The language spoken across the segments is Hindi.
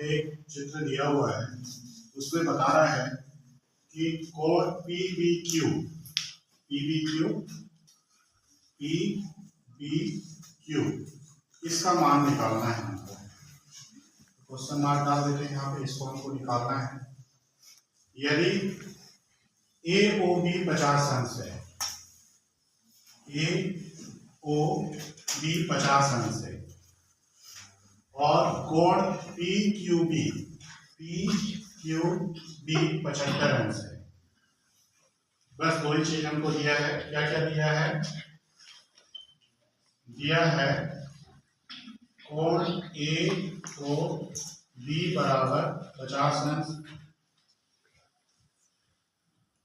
एक चित्र दिया हुआ है, उसमें बता रहा है कि कोण PBQ इसका मान निकालना है हमको। क्वेश्चन मार्क डाल देते हैं यहाँ पे, इसको हमको निकालना है। यदि AOB 50 अंश है, AOB 50 अंश है और कोण PQB 75 अंश है। बस दो ही चीज हमको दिया है। क्या क्या दिया है? दिया है कोण AOB बराबर 50 अंश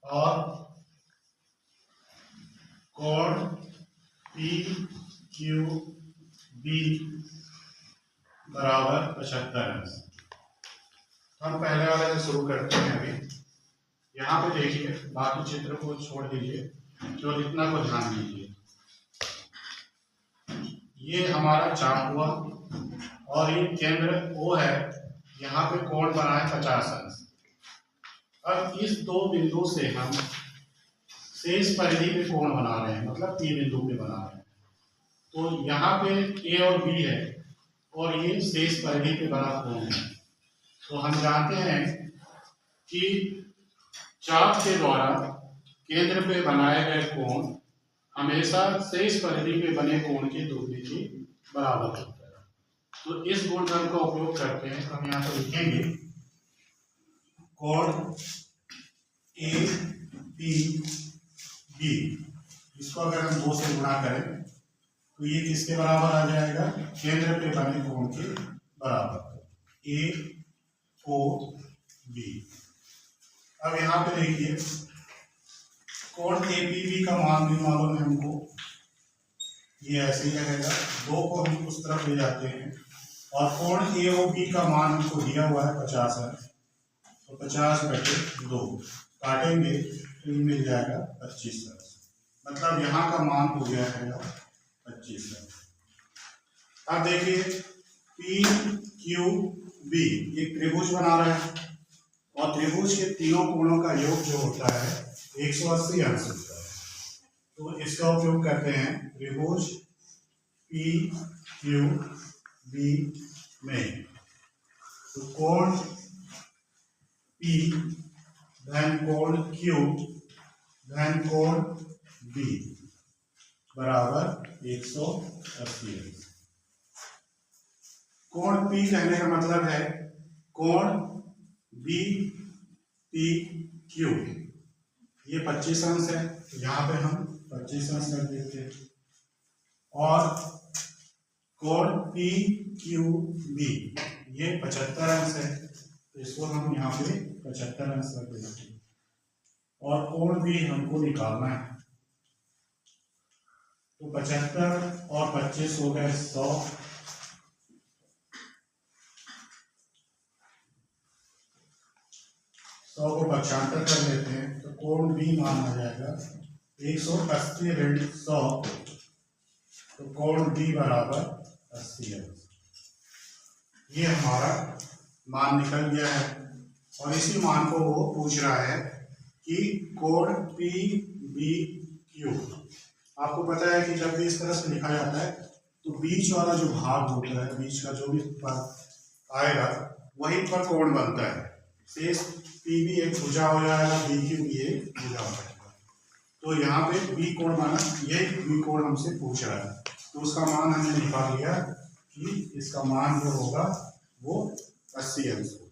और कोण PQB बराबर 75 अंश। हम पहले वाले से शुरू करते हैं। अभी यहाँ पे देखिए, बाकी चित्र को छोड़ दीजिए, केवल इतना को ध्यान दीजिए। ये हमारा चाप हुआ और ये केंद्र O है, यहाँ पे कोण बना है 50 अंश। अब इस दो बिंदु से हम शेष परिधि पे कोण बना रहे हैं, मतलब P बिंदु पे बना रहे हैं। तो यहाँ पे A और B है और ये शेष परिधि पे बना कोण है। तो हम जानते हैं कि चाप के द्वारा केंद्र पे बनाए गए कोण हमेशा शेष परिधि पे बने कोण की दूरी के बराबर होता है। तो इस गुणधर्म का उपयोग करते हैं। हम यहाँ पर लिखेंगे कोण APB, इसको अगर हम 2 से गुणा करें तो ये किसके बराबर आ जाएगा? केंद्र पे बने कोण के बराबर, AOB। अब यहाँ पे देखिए, कोण APB का मान भी मालूम है हमको, ये ऐसे ही रहेगा। 2 को हम उस तरफ ले जाते हैं और कोण AOB का मान हमको दिया हुआ है 50 अंश। तो 50/2 काटेंगे तो ये मिल जाएगा 25 अंश। मतलब यहाँ का मान हो गया है 25 अंश। अब देखिए PQB एक त्रिभुज बना रहा है और त्रिभुज के तीनों कोणों का योग जो होता है 180 अंश होता है। तो इसका उपयोग करते हैं त्रिभुज PQB में। तो कोण P धन कोण Q धन कोण B बराबर 180 अंश। कोण P कहने का मतलब है कोण BPQ, ये 25 अंश है, यहाँ पे हम 25 अंश कर देते हैं। और कोण PQB ये 75 अंश है, तो इसको हम यहाँ पे 75 अंश कर देते हैं। और कोण भी हमको निकालना है, तो 75 और 25 हो गए 100। 100 को पक्षांतर कर लेते हैं तो कोण B मान आ जाएगा 180 ऋण 100, तो कोण B बराबर 80 अंश। ये हमारा मान निकल गया है और इसी मान को वो पूछ रहा है कि कोण PBQ। आपको पता है कि जब भी इस तरह से लिखा जाता है तो बीच वाला जो भाग होता है, बीच का जो भी पद आएगा वहीं पर कोण बनता है। शेष PB एक भुजा हो जाएगा, BQ भी एक भुजा हो जाएगा। तो यहाँ पे B कोण माना, यही B कोण हमसे पूछ रहा है। तो उसका मान हमने निकाल लिया कि इसका मान जो होगा वो 80 अंश होगा।